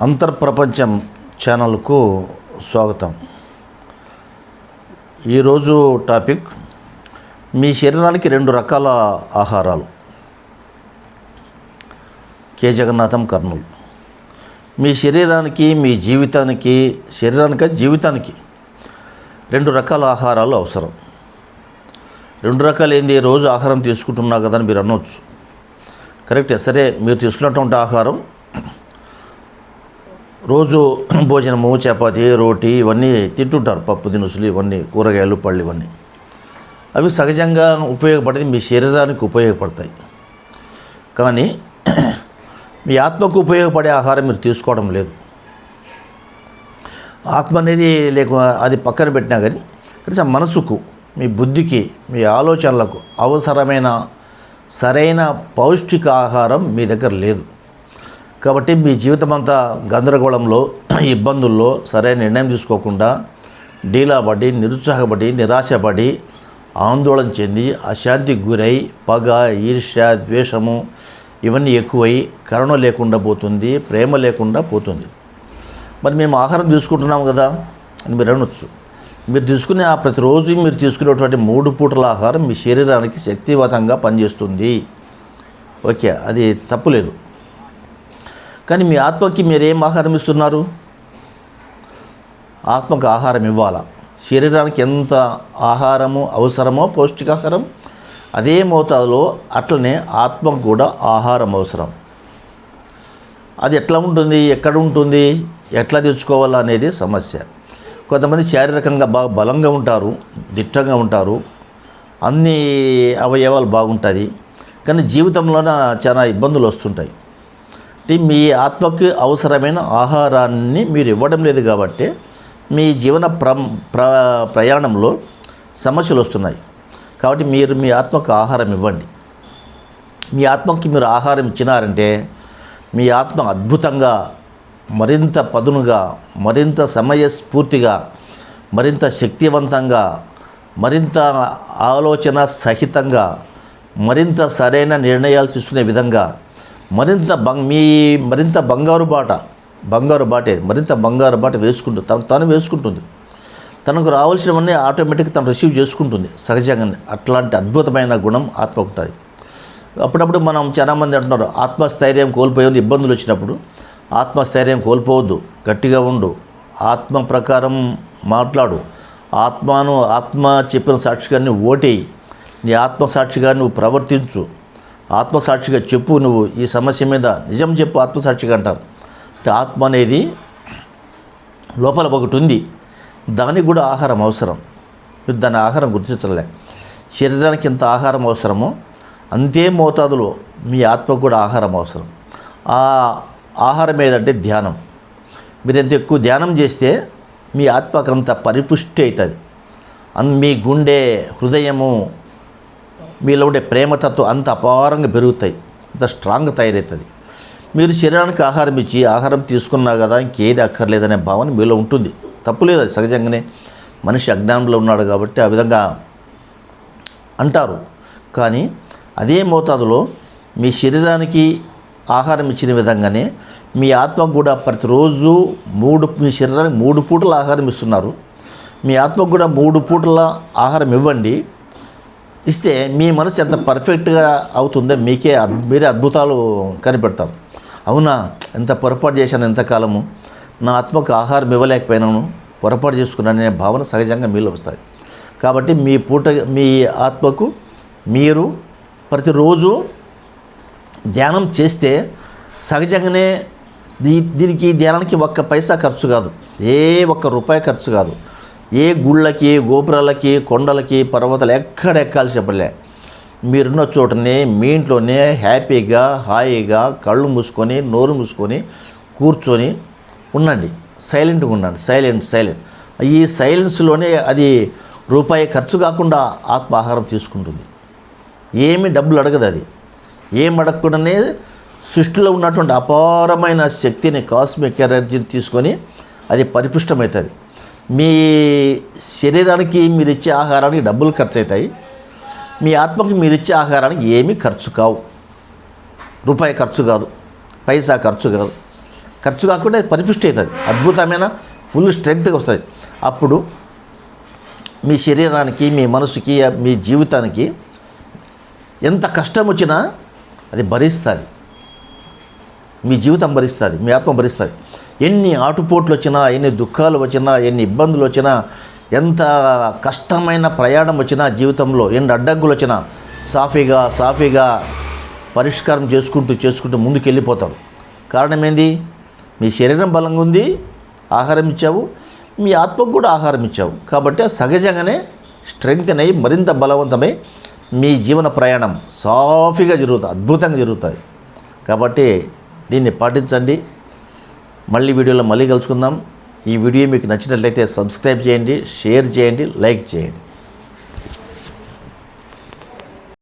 అంతర్ప్రపంచం ఛానల్కు స్వాగతం. ఈరోజు టాపిక్ మీ శరీరానికి 2 రకాల ఆహారాలు. కె జగన్నాథం, కర్నూలు. మీ శరీరానికి, మీ జీవితానికి, జీవితానికి 2 రకాల ఆహారాలు అవసరం. 2 రకాలు ఏంది? రోజు ఆహారం తీసుకుంటున్నా కదా అని మీరు అనవచ్చు. కరెక్టే. సరే, మీరు తీసుకున్నటువంటి ఆహారం రోజు భోజనము, చపాతీ, రోటీ ఇవన్నీ తింటుంటారు. పప్పు దినుసులు ఇవన్నీ, కూరగాయలు, పళ్ళు ఇవన్నీ. అవి సహజంగా ఉపయోగపడేది, మీ శరీరానికి ఉపయోగపడతాయి. కానీ మీ ఆత్మకు ఉపయోగపడే ఆహారం మీరు తీసుకోవడం లేదు. ఆత్మ అనేది అది పక్కన పెట్టినా కానీ కనీసం మనసుకు, మీ బుద్ధికి, మీ ఆలోచనలకు అవసరమైన సరైన పౌష్టిక ఆహారం మీ దగ్గర లేదు. కాబట్టి మీ జీవితం అంతా గందరగోళంలో, ఇబ్బందుల్లో సరైన నిర్ణయం తీసుకోకుండా డీలాపడి, నిరుత్సాహపడి, నిరాశపడి, ఆందోళన చెంది, అశాంతికి గురై, పగ, ఈర్ష్య, ద్వేషము ఇవన్నీ ఎక్కువై కరుణ లేకుండా పోతుంది, ప్రేమ లేకుండా పోతుంది. మరి మేము ఆహారం తీసుకుంటున్నాము కదా అని మీరు అనొచ్చు. మీరు తీసుకునే ప్రతిరోజు మీరు తీసుకునేటువంటి 3 పూటల ఆహారం మీ శరీరానికి శక్తివంతంగా పనిచేస్తుంది. ఓకే, అది తప్పులేదు. కానీ మీ ఆత్మకి మీరేం ఆహారం ఇస్తున్నారు? ఆత్మకు ఆహారం ఇవ్వాలా? శరీరానికి ఎంత ఆహారము అవసరమో, పౌష్టికాహారం, అదే మోతాదులో అట్లనే ఆత్మకు కూడా ఆహారం అవసరం. అది ఎట్లా ఉంటుంది, ఎక్కడ ఉంటుంది, ఎట్లా తెచ్చుకోవాలా అనేది సమస్య. కొంతమంది శారీరకంగా బాగా బలంగా ఉంటారు, దిట్టంగా ఉంటారు, అన్ని అవయవాలు బాగుంటుంది, కానీ జీవితంలోన చాలా ఇబ్బందులు వస్తుంటాయి. మీ ఆత్మకి అవసరమైన ఆహారాన్ని మీరు ఇవ్వడం లేదు కాబట్టి మీ జీవన ప్రయాణంలో సమస్యలు వస్తున్నాయి. కాబట్టి మీరు మీ ఆత్మకు ఆహారం ఇవ్వండి. మీ ఆత్మకి మీరు ఆహారం ఇచ్చినారంటే మీ ఆత్మ అద్భుతంగా, మరింత పదునుగా, మరింత సమయస్ఫూర్తిగా, మరింత శక్తివంతంగా, మరింత ఆలోచన సహితంగా, మరింత సరైన నిర్ణయాలు తీసుకునే విధంగా, మరింత బంగారు బాట వేసుకుంటూ తను వేసుకుంటుంది. తనకు రావాల్సినవన్నీ ఆటోమేటిక్గా తను రిసీవ్ చేసుకుంటుంది సహజంగానే. అట్లాంటి అద్భుతమైన గుణం ఆత్మ ఉంటుంది. అప్పుడప్పుడు మనం చాలామంది అంటున్నారు, ఆత్మస్థైర్యం కోల్పోయేది ఇబ్బందులు వచ్చినప్పుడు. ఆత్మస్థైర్యం కోల్పోవద్దు, గట్టిగా ఉండు, ఆత్మ ప్రకారం మాట్లాడు, ఆత్మ చెప్పిన సాక్షిగాన్ని ఓటేయి, నీ ఆత్మసాక్షిగా నువ్వు ప్రవర్తించు, ఆత్మసాక్షిగా చెప్పు, నువ్వు ఈ సమస్య మీద నిజం చెప్పు, ఆత్మసాక్షిగా అంటారు. అంటే ఆత్మ అనేది లోపల ఒకటి ఉంది, దానికి కూడా ఆహారం అవసరం. మీరు దాని ఆహారం గుర్తించలే. శరీరానికి ఎంత ఆహారం అవసరమో అంతే మోతాదులో మీ ఆత్మకు కూడా ఆహారం అవసరం. ఆ ఆహారం ఏదంటే ధ్యానం. మీరు ఎంత ఎక్కువ ధ్యానం చేస్తే మీ ఆత్మకు అంత పరిపుష్టి అవుతుంది. మీ గుండె, హృదయము, మీలో ఉండే ప్రేమతత్వం అంత అపారంగా పెరుగుతాయి, అంత స్ట్రాంగ్ తయారవుతుంది. మీరు శరీరానికి ఆహారం ఇచ్చి, ఆహారం తీసుకున్నా కదా ఇంకేది అక్కర్లేదనే భావన మీలో ఉంటుంది. తప్పులేదు, అది సహజంగానే. మనిషి అజ్ఞానంలో ఉన్నాడు కాబట్టి ఆ విధంగా అంటారు. కానీ అదే మోతాదులో మీ శరీరానికి ఆహారం ఇచ్చిన విధంగానే మీ ఆత్మకు కూడా ప్రతిరోజు మీ శరీరానికి 3 పూటల ఆహారం ఇస్తున్నారు. మీ ఆత్మకు కూడా 3 పూటల ఆహారం ఇవ్వండి. ఇస్తే మీ మనసు ఎంత పర్ఫెక్ట్గా అవుతుందో మీరే అద్భుతాలు కనిపెడతారు. అవునా, ఎంత పొరపాటు చేశాను, ఎంతకాలము నా ఆత్మకు ఆహారం ఇవ్వలేకపోయినాను, పొరపాటు చేసుకున్నాను అనే భావన సహజంగా మీలో వస్తాయి. కాబట్టి మీ ఆత్మకు మీరు ప్రతిరోజు ధ్యానం చేస్తే సహజంగానే దీనికి ధ్యానానికి 1 పైసా ఖర్చు కాదు, ఒక్క రూపాయి ఖర్చు కాదు. ఏ గుళ్ళకి, గోపురాలకి, కొండలకి, పర్వతాలు ఎక్కడ ఎక్కాల్సి చెప్పలే. మీరున్న చోటనే, మీ ఇంట్లోనే హ్యాపీగా, హాయిగా కళ్ళు మూసుకొని, నోరు మూసుకొని కూర్చొని ఉండండి. సైలెంట్గా ఉండండి. సైలెంట్. ఈ సైలెన్స్లోనే అది రూపాయి ఖర్చు కాకుండా ఆత్మ ఆహారం తీసుకుంటుంది. ఏమీ డబ్బులు అడగదు. అది ఏం అడగకుండానే సృష్టిలో ఉన్నటువంటి అపారమైన శక్తిని, కాస్మిక్ ఎనర్జీని తీసుకొని అది పరిపుష్టమవుతుంది. మీ శరీరానికి మీరు ఇచ్చే ఆహారానికి డబ్బులు ఖర్చు అవుతాయి. మీ ఆత్మకి మీరు ఇచ్చే ఆహారానికి ఏమీ ఖర్చు కావు. రూపాయి ఖర్చు కాదు, పైసా ఖర్చు కాదు. ఖర్చు కాకుండా పరిపుష్టి అవుతుంది, అద్భుతమైన ఫుల్ స్ట్రెంగ్త్గా వస్తుంది. అప్పుడు మీ శరీరానికి, మీ మనసుకి, మీ జీవితానికి ఎంత కష్టం వచ్చినా అది భరిస్తుంది. మీ జీవితం భరిస్తుంది, మీ ఆత్మ భరిస్తుంది. ఎన్ని ఆటుపోట్లు వచ్చినా, ఎన్ని దుఃఖాలు వచ్చినా, ఎన్ని ఇబ్బందులు వచ్చినా, ఎంత కష్టమైన ప్రయాణం వచ్చినా జీవితంలో, ఎన్ని అడ్డంకులు వచ్చినా సాఫీగా పరిష్కారం చేసుకుంటూ ముందుకు వెళ్ళిపోతారు. కారణం ఏంది? మీ శరీరం బలంగా ఉంది, ఆహారం ఇచ్చావు, మీ ఆత్మకు కూడా ఆహారం ఇచ్చావు. కాబట్టి సహజంగానే స్ట్రెంగ్త్ అయి మరింత బలవంతమై మీ జీవన ప్రయాణం సాఫీగా జరుగుతుంది, అద్భుతంగా జరుగుతుంది. కాబట్టి దీన్ని పాటించండి. మళ్ళీ వీడియోలో మళ్ళీ కలుసుకుందాం. ఈ వీడియో మీకు నచ్చినట్లయితే సబ్స్క్రైబ్ చేయండి, షేర్ చేయండి, లైక్ చేయండి.